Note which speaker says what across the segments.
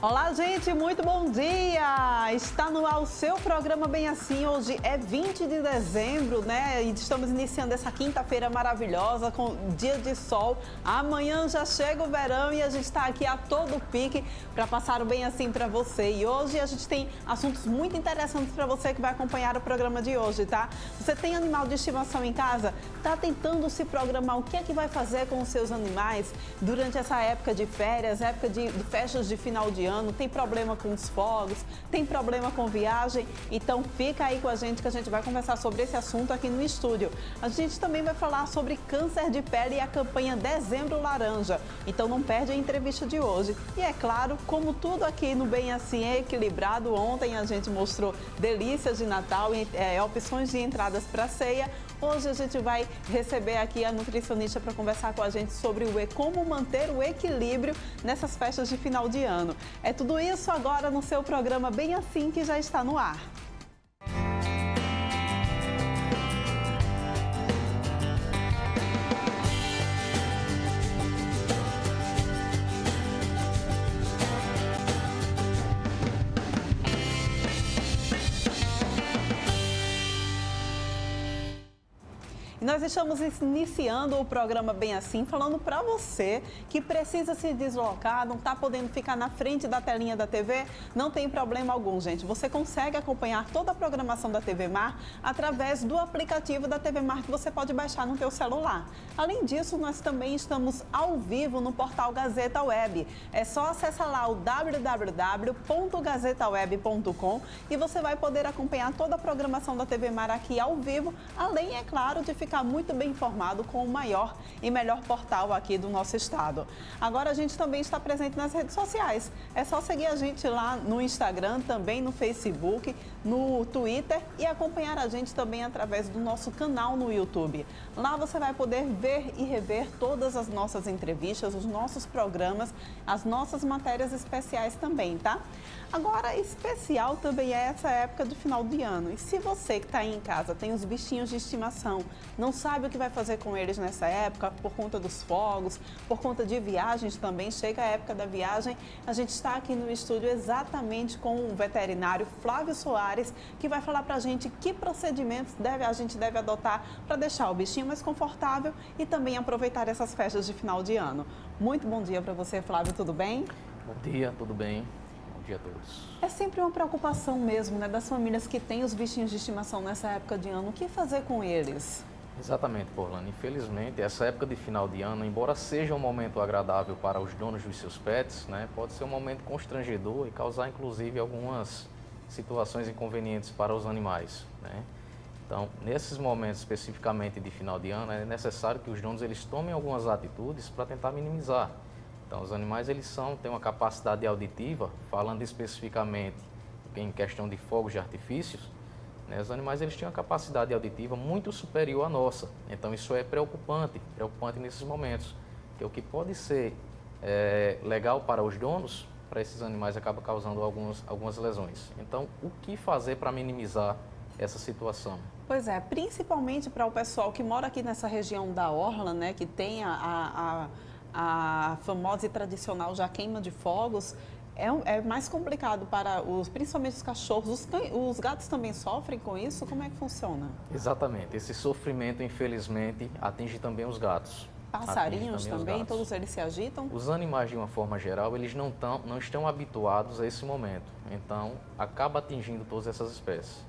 Speaker 1: Olá, gente, muito bom dia! Está no ar o seu programa Bem Assim. Hoje é 20 de dezembro, né? E estamos iniciando essa quinta-feira maravilhosa com dia de sol. Amanhã já chega o verão e a gente está aqui a todo pique para passar o Bem Assim para você. E hoje a gente tem assuntos muito interessantes para você que vai acompanhar o programa de hoje, tá? Você tem animal de estimação em casa? Tá tentando se programar o que é que vai fazer com os seus animais durante essa época de férias, época de festas de final de ano? Tem problema com os fogos, tem problema com viagem? Então fica aí com a gente que a gente vai conversar sobre esse assunto aqui no estúdio. A gente também vai falar sobre câncer de pele e a campanha Dezembro Laranja. Então não perde a entrevista de hoje. E é claro, como tudo aqui no Bem Assim é equilibrado, ontem a gente mostrou delícias de Natal, opções de entradas para ceia. Hoje a gente vai receber aqui a nutricionista para conversar com a gente sobre como manter o equilíbrio nessas festas de final de ano. É tudo isso agora no seu programa Bem Assim, que já está no ar. Nós estamos iniciando o programa Bem Assim, falando para você que precisa se deslocar, não está podendo ficar na frente da telinha da TV, não tem problema algum, gente. Você consegue acompanhar toda a programação da TV Mar através do aplicativo da TV Mar que você pode baixar no teu celular. Além disso, nós também estamos ao vivo no portal Gazeta Web. É só acessar lá o www.gazetaweb.com e você vai poder acompanhar toda a programação da TV Mar aqui ao vivo, além, é claro, de ficar muito bem informado com o maior e melhor portal aqui do nosso estado. Agora a gente também está presente nas redes sociais. É só seguir a gente lá no Instagram, também no Facebook, no Twitter e acompanhar a gente também através do nosso canal no YouTube. Lá você vai poder ver e rever todas as nossas entrevistas, os nossos programas, as nossas matérias especiais também, tá? Agora, especial também é essa época de final de ano. E se você que está aí em casa tem os bichinhos de estimação, não sabe o que vai fazer com eles nessa época, por conta dos fogos, por conta de viagens também, chega a época da viagem, a gente está aqui no estúdio exatamente com o veterinário Flávio Soares, que vai falar para a gente que procedimentos a gente deve adotar para deixar o bichinho mais confortável e também aproveitar essas festas de final de ano. Muito bom dia para você, Flávio, tudo bem?
Speaker 2: Bom dia, tudo bem? Bom dia a todos.
Speaker 1: É sempre uma preocupação mesmo, né, das famílias que têm os bichinhos de estimação nessa época de ano. O que fazer com eles?
Speaker 2: Exatamente, Porlane. Infelizmente, essa época de final de ano, embora seja um momento agradável para os donos dos seus pets, né, pode ser um momento constrangedor e causar, inclusive, algumas situações inconvenientes para os animais, né? Então, nesses momentos especificamente de final de ano, é necessário que os donos eles tomem algumas atitudes para tentar minimizar. Então, os animais têm uma capacidade auditiva, falando especificamente em questão de fogos de artifícios, né, os animais eles têm uma capacidade auditiva muito superior à nossa. Então, isso é preocupante nesses momentos, que o que pode ser legal para os donos, para esses animais acaba causando algumas lesões. Então, o que fazer para minimizar essa situação?
Speaker 1: Pois é, principalmente para o pessoal que mora aqui nessa região da Orla, né, que tem a famosa e tradicional já queima de fogos, é mais complicado para principalmente os cachorros. Os gatos também sofrem com isso? Como é que funciona?
Speaker 2: Exatamente. Esse sofrimento, infelizmente, atinge também os gatos.
Speaker 1: Passarinhos também, todos eles se agitam?
Speaker 2: Os animais, de uma forma geral, eles não estão habituados a esse momento. Então, acaba atingindo todas essas espécies.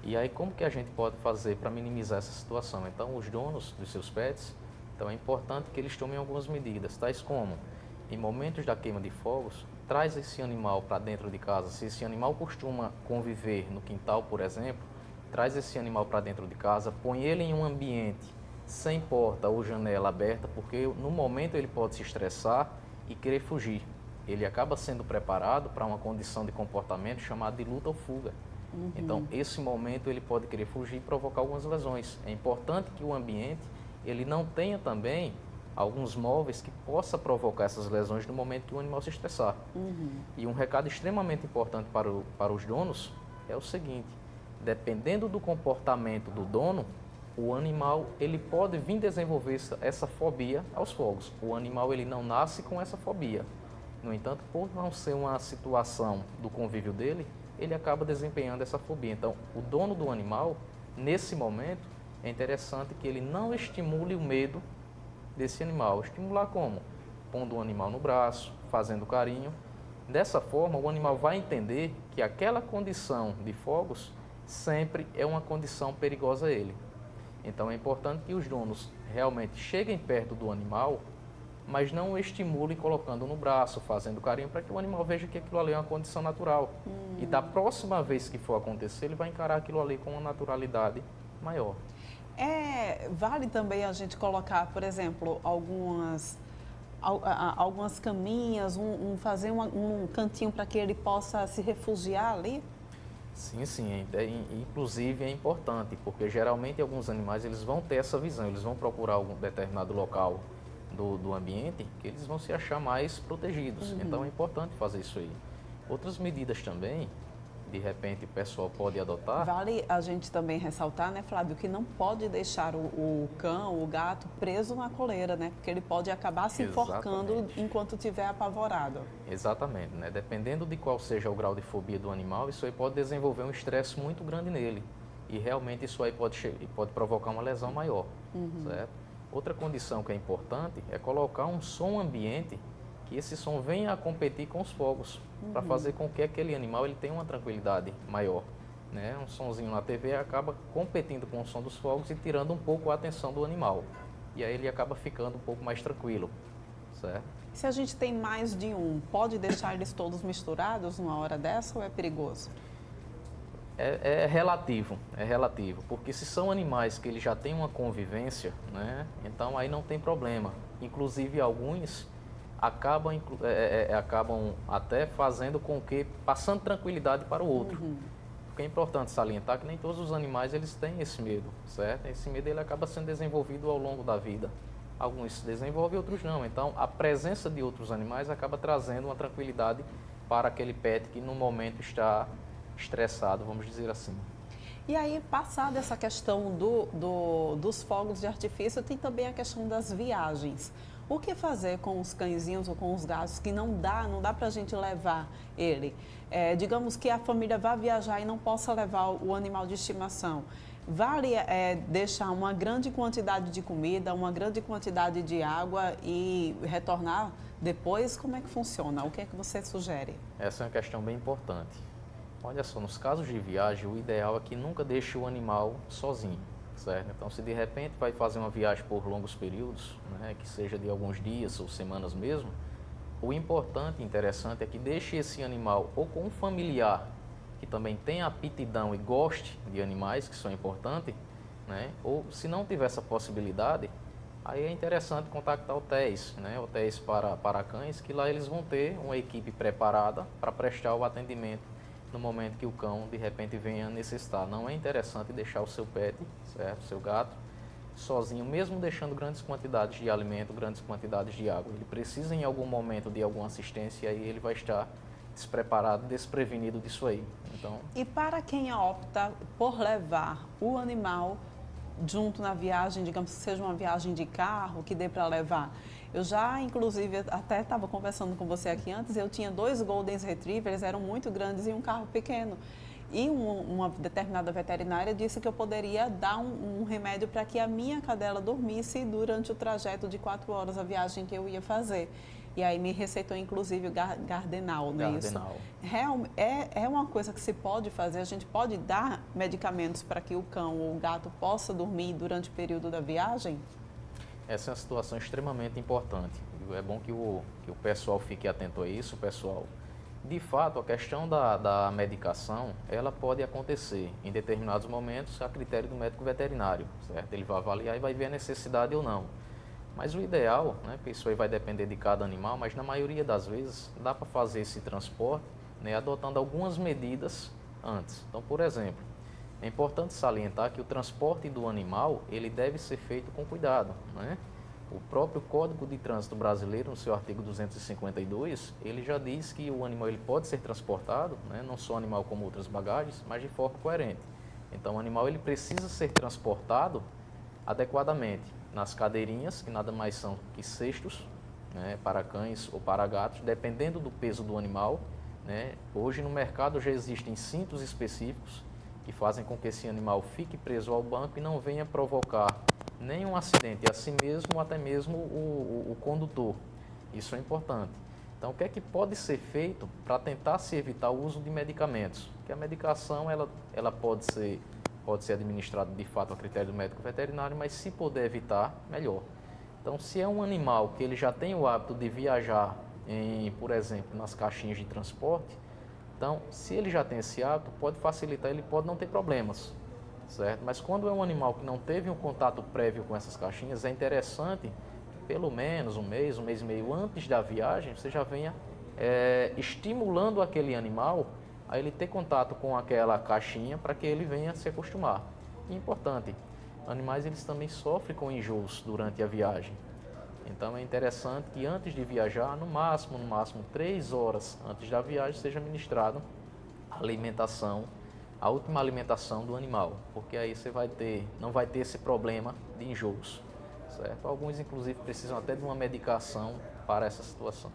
Speaker 2: E aí, como que a gente pode fazer para minimizar essa situação? Então, os donos dos seus pets, então é importante que eles tomem algumas medidas, tais como, em momentos da queima de fogos, traz esse animal para dentro de casa. Se esse animal costuma conviver no quintal, por exemplo, traz esse animal para dentro de casa, põe ele em um ambiente sem porta ou janela aberta, porque no momento ele pode se estressar e querer fugir. Ele acaba sendo preparado para uma condição de comportamento chamada de luta ou fuga.
Speaker 1: Uhum.
Speaker 2: Então, esse momento ele pode querer fugir e provocar algumas lesões. É importante que o ambiente ele não tenha também alguns móveis que possa provocar essas lesões no momento que o animal se estressar.
Speaker 1: Uhum.
Speaker 2: E um recado extremamente importante para os donos é o seguinte: dependendo do comportamento do dono, o animal ele pode vir desenvolver essa fobia aos fogos. O animal ele não nasce com essa fobia. No entanto, por não ser uma situação do convívio dele, ele acaba desempenhando essa fobia. Então, o dono do animal, nesse momento, é interessante que ele não estimule o medo desse animal. Estimular como? Pondo o animal no braço, fazendo carinho. Dessa forma, o animal vai entender que aquela condição de fogos sempre é uma condição perigosa a ele. Então, é importante que os donos realmente cheguem perto do animal, mas não o estimulem colocando no braço, fazendo carinho, para que o animal veja que aquilo ali é uma condição natural. E da próxima vez que for acontecer, ele vai encarar aquilo ali com uma naturalidade maior.
Speaker 1: Vale também a gente colocar, por exemplo, algumas caminhas, fazer um cantinho para que ele possa se refugiar ali?
Speaker 2: Sim, sim. Inclusive é importante, porque geralmente alguns animais eles vão ter essa visão, eles vão procurar algum determinado local do ambiente que eles vão se achar mais protegidos. Então é importante fazer isso aí. Outras medidas também, de repente o pessoal pode adotar.
Speaker 1: Vale a gente também ressaltar, né, Flávio, que não pode deixar o cão, o gato preso na coleira, né? Porque ele pode acabar se enforcando enquanto estiver apavorado.
Speaker 2: Exatamente, né? Dependendo de qual seja o grau de fobia do animal, isso aí pode desenvolver um estresse muito grande nele. E realmente isso aí pode provocar uma lesão maior, certo? Outra condição que é importante é colocar um som ambiente que esse som venha a competir com os fogos, para fazer com que aquele animal ele tenha uma tranquilidade maior. Né? Um sonzinho na TV acaba competindo com o som dos fogos e tirando um pouco a atenção do animal. E aí ele acaba ficando um pouco mais tranquilo, certo?
Speaker 1: Se a gente tem mais de um, pode deixar eles todos misturados numa hora dessa ou é perigoso?
Speaker 2: É relativo, porque se são animais que eles já têm uma convivência, né, então aí não tem problema. Inclusive alguns acabam até fazendo com que, passando tranquilidade para o outro. Porque é importante salientar que nem todos os animais eles têm esse medo, certo? Esse medo ele acaba sendo desenvolvido ao longo da vida. Alguns se desenvolvem, outros não. Então a presença de outros animais acaba trazendo uma tranquilidade para aquele pet que no momento está estressado, vamos dizer assim.
Speaker 1: E aí, passada essa questão dos fogos de artifício, tem também a questão das viagens. O que fazer com os cãezinhos ou com os gatos que não dá para a gente levar ele? Digamos que a família vá viajar e não possa levar o animal de estimação. Vale deixar uma grande quantidade de comida, uma grande quantidade de água e retornar depois? Como é que funciona? O que é que você sugere?
Speaker 2: Essa é uma questão bem importante. Olha só, nos casos de viagem, o ideal é que nunca deixe o animal sozinho, certo? Então, se de repente vai fazer uma viagem por longos períodos, né, que seja de alguns dias ou semanas mesmo, o importante e interessante é que deixe esse animal ou com um familiar que também tenha aptidão e goste de animais, que são importantes, né? Ou se não tiver essa possibilidade, aí é interessante contactar hotéis, né? Hotéis para cães, que lá eles vão ter uma equipe preparada para prestar o atendimento no momento que o cão de repente venha a necessitar. Não é interessante deixar o seu pet, certo? O seu gato, sozinho, mesmo deixando grandes quantidades de alimento, grandes quantidades de água. Ele precisa em algum momento de alguma assistência e aí ele vai estar despreparado, desprevenido disso aí. Então...
Speaker 1: E para quem opta por levar o animal junto na viagem, digamos que seja uma viagem de carro, que dê para levar. Eu já, inclusive, até estava conversando com você aqui antes, eu tinha 2 Golden Retrievers, eram muito grandes e um carro pequeno. E uma determinada veterinária disse que eu poderia dar um remédio para que a minha cadela dormisse durante o trajeto de 4 horas, a viagem que eu ia fazer. E aí me receitou, inclusive, o Gardenal, não é isso? É uma coisa que se pode fazer, a gente pode dar medicamentos para que o cão ou o gato possa dormir durante o período da viagem?
Speaker 2: Essa é uma situação extremamente importante. É bom que o pessoal fique atento a isso, pessoal. De fato, a questão da medicação, ela pode acontecer em determinados momentos a critério do médico veterinário, certo? Ele vai avaliar e vai ver a necessidade ou não. Mas o ideal, né, porque isso aí vai depender de cada animal, mas na maioria das vezes dá para fazer esse transporte, né, adotando algumas medidas antes. Então, por exemplo, é importante salientar que o transporte do animal, ele deve ser feito com cuidado, né? O próprio Código de Trânsito Brasileiro, no seu artigo 252, ele já diz que o animal ele pode ser transportado, né, não só animal como outras bagagens, mas de forma coerente. Então, o animal ele precisa ser transportado adequadamente nas cadeirinhas, que nada mais são que cestos, né, para cães ou para gatos, dependendo do peso do animal, né. Hoje no mercado já existem cintos específicos que fazem com que esse animal fique preso ao banco e não venha provocar nenhum acidente a si mesmo ou até mesmo o condutor. Isso é importante. Então, o que é que pode ser feito para tentar se evitar o uso de medicamentos? Porque a medicação ela pode ser administrada de fato a critério do médico veterinário, mas se puder evitar, melhor. Então, se é um animal que ele já tem o hábito de viajar, por exemplo, nas caixinhas de transporte, então, se ele já tem esse hábito, pode facilitar, ele pode não ter problemas, certo? Mas quando é um animal que não teve um contato prévio com essas caixinhas, é interessante que pelo menos um mês e meio antes da viagem, você já venha estimulando aquele animal a ele ter contato com aquela caixinha para que ele venha se acostumar. E importante, animais eles também sofrem com enjoos durante a viagem. Então é interessante que antes de viajar, no máximo 3 horas antes da viagem, seja ministrado a alimentação, a última alimentação do animal, porque aí você não vai ter esse problema de enjoos, certo? Alguns inclusive precisam até de uma medicação para essa situação.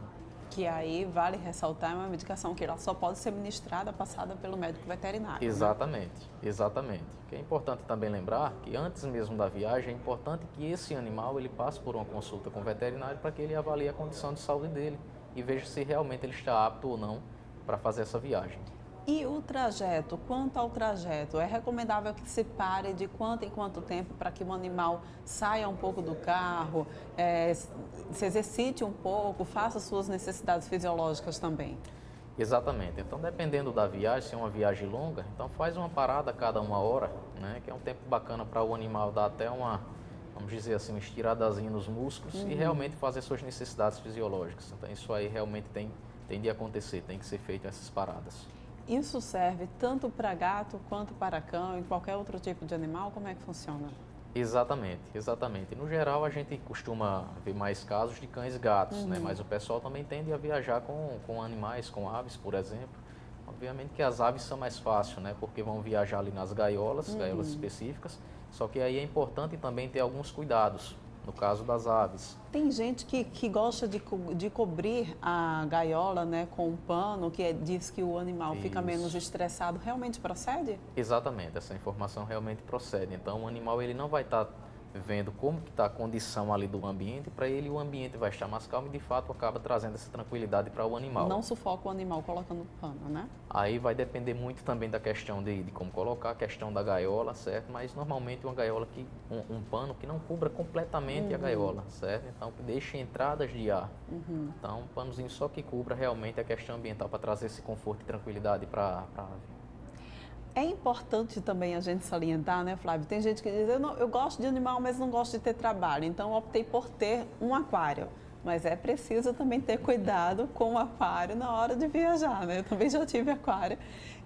Speaker 1: Que aí vale ressaltar, é uma medicação que ela só pode ser ministrada, passada pelo médico veterinário.
Speaker 2: Exatamente, né? Exatamente. O que é importante também lembrar que antes mesmo da viagem é importante que esse animal ele passe por uma consulta com o veterinário para que ele avalie a condição de saúde dele e veja se realmente ele está apto ou não para fazer essa viagem.
Speaker 1: E o trajeto, quanto ao trajeto, é recomendável que se pare de quanto em quanto tempo para que o animal saia um pouco do carro, se exercite um pouco, faça suas necessidades fisiológicas também?
Speaker 2: Exatamente. Então, dependendo da viagem, se é uma viagem longa, então faz uma parada a cada 1 hora, né, que é um tempo bacana para o animal dar até vamos dizer assim, uma estiradazinha nos músculos e realmente fazer suas necessidades fisiológicas. Então, isso aí realmente tem de acontecer, tem que ser feito essas paradas.
Speaker 1: Isso serve tanto para gato quanto para cão e qualquer outro tipo de animal? Como é que funciona?
Speaker 2: Exatamente, exatamente. No geral, a gente costuma ver mais casos de cães e gatos, né? Mas o pessoal também tende a viajar com animais, com aves, por exemplo. Obviamente que as aves são mais fáceis, né? Porque vão viajar ali nas gaiolas específicas. Só que aí é importante também ter alguns cuidados, no caso das aves.
Speaker 1: Tem gente que gosta de cobrir a gaiola, né, com um pano, diz que o animal fica menos estressado. Realmente procede?
Speaker 2: Exatamente, essa informação realmente procede. Então, o animal ele não vai estar vendo como que está a condição ali do ambiente, para ele o ambiente vai estar mais calmo e de fato acaba trazendo essa tranquilidade para o animal.
Speaker 1: Não sufoca o animal colocando pano, né?
Speaker 2: Aí vai depender muito também da questão de como colocar, a questão da gaiola, certo? Mas normalmente uma gaiola um pano que não cubra completamente a gaiola, certo? Então que deixe entradas de ar. Então um panozinho só que cubra realmente a questão ambiental para trazer esse conforto e tranquilidade para a ave.
Speaker 1: É importante também a gente salientar, né, Flávio? Tem gente que diz, eu gosto de animal, mas não gosto de ter trabalho, então optei por ter um aquário. Mas é preciso também ter cuidado com o aquário na hora de viajar, né? Eu também já tive aquário.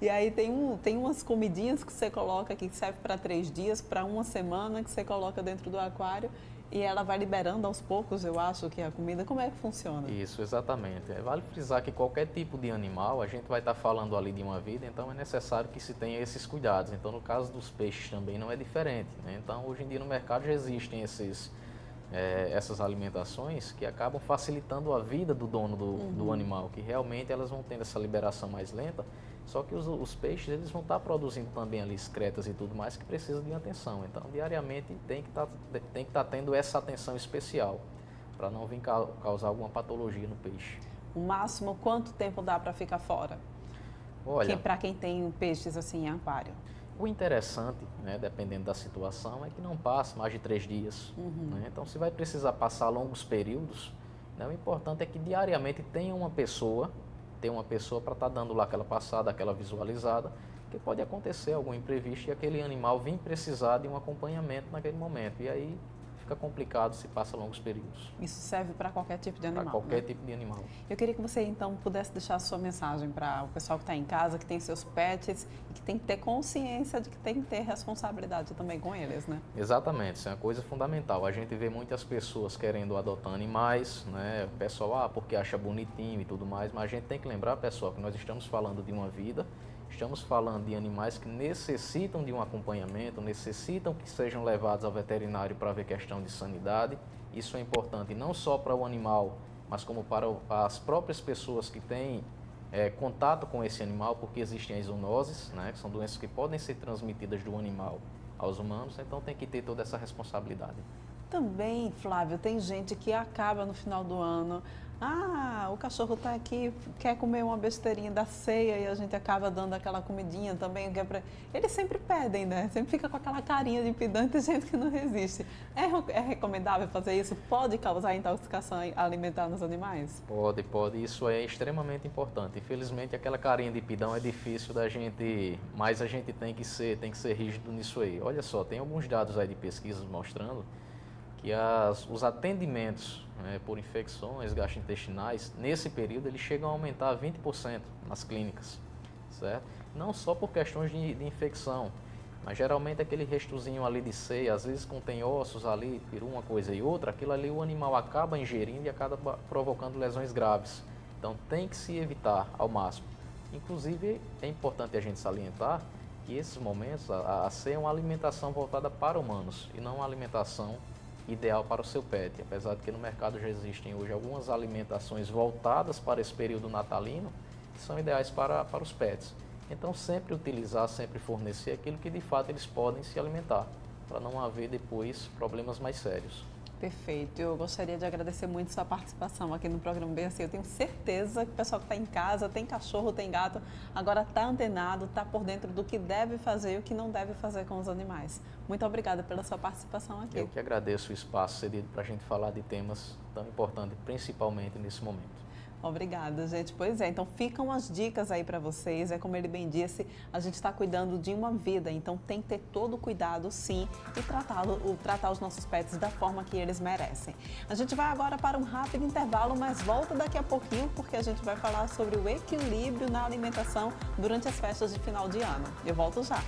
Speaker 1: E aí tem umas comidinhas que você coloca que serve para 3 dias, para 1 semana, que você coloca dentro do aquário e ela vai liberando aos poucos, eu acho, que é a comida. Como é que funciona?
Speaker 2: Isso, exatamente. Vale frisar que qualquer tipo de animal, a gente vai estar falando ali de uma vida, então é necessário que se tenha esses cuidados. Então, no caso dos peixes também não é diferente, né? Então, hoje em dia no mercado já existem essas alimentações que acabam facilitando a vida do dono do animal, que realmente elas vão tendo essa liberação mais lenta, só que os peixes eles vão estar produzindo também ali excretas e tudo mais que precisa de atenção. Então, diariamente tem que estar tendo essa atenção especial para não vir causar alguma patologia no peixe.
Speaker 1: O máximo, quanto tempo dá para ficar fora?
Speaker 2: Olha,
Speaker 1: para quem tem peixes assim em aquário.
Speaker 2: O interessante, né, dependendo da situação, é que não passe mais de 3 dias. Né? Então, se vai precisar passar longos períodos, né, o importante é que diariamente tenha uma pessoa para estar dando lá aquela passada, aquela visualizada, porque pode acontecer algum imprevisto e aquele animal vir precisar de um acompanhamento naquele momento. E aí fica complicado se passa longos períodos.
Speaker 1: Isso serve para qualquer tipo de animal,
Speaker 2: para qualquer tipo de animal.
Speaker 1: Eu queria que você, então, pudesse deixar a sua mensagem para o pessoal que está em casa, que tem seus pets e que tem que ter consciência de que tem que ter responsabilidade também com eles, né?
Speaker 2: Exatamente, isso é uma coisa fundamental. A gente vê muitas pessoas querendo adotar animais, né? O pessoal, porque acha bonitinho e tudo mais, mas a gente tem que lembrar, pessoal, que nós estamos falando de uma vida. Estamos falando de animais que necessitam de um acompanhamento, necessitam que sejam levados ao veterinário para ver questão de sanidade. Isso é importante não só para o animal mas como para as próprias pessoas que têm contato com esse animal, porque existem as zoonoses, né, que são doenças que podem ser transmitidas do animal aos humanos, então tem que ter toda essa responsabilidade.
Speaker 1: Também, Flávio, tem gente que acaba no final do ano, o cachorro está aqui, quer comer uma besteirinha da ceia e a gente acaba dando aquela comidinha também. Eles sempre pedem, né? Sempre fica com aquela carinha de pedante, gente que não resiste. É recomendável fazer isso? Pode causar intoxicação alimentar nos animais?
Speaker 2: Pode. Isso é extremamente importante. Infelizmente, aquela carinha de pidão é difícil da gente, mas a gente tem que ser rígido nisso aí. Olha só, tem alguns dados aí de pesquisas mostrando que os atendimentos por infecções gastrointestinais, nesse período, eles chegam a aumentar 20% nas clínicas, certo? Não só por questões de infecção, mas geralmente aquele restozinho ali de ceia, às vezes contém ossos ali, por uma coisa e outra, aquilo ali o animal acaba ingerindo e acaba provocando lesões graves. Então tem que se evitar ao máximo. Inclusive, é importante a gente salientar que esses momentos, a ceia é uma alimentação voltada para humanos e não uma alimentação ideal para o seu pet, apesar de que no mercado já existem hoje algumas alimentações voltadas para esse período natalino, que são ideais para os pets. Então sempre utilizar, sempre fornecer aquilo que de fato eles podem se alimentar, para não haver depois problemas mais sérios.
Speaker 1: Perfeito. Eu gostaria de agradecer muito sua participação aqui no programa Bem Assim. Eu tenho certeza que o pessoal que está em casa, tem cachorro, tem gato, agora está antenado, está por dentro do que deve fazer e o que não deve fazer com os animais. Muito obrigada pela sua participação aqui.
Speaker 2: Eu que agradeço o espaço cedido para a gente falar de temas tão importantes, principalmente nesse momento.
Speaker 1: Obrigada, gente. Pois é, então ficam as dicas aí para vocês. É como ele bem disse, a gente está cuidando de uma vida, então tem que ter todo o cuidado, sim, e tratar os nossos pets da forma que eles merecem. A gente vai agora para um rápido intervalo, mas volta daqui a pouquinho, porque a gente vai falar sobre o equilíbrio na alimentação durante as festas de final de ano. Eu volto já.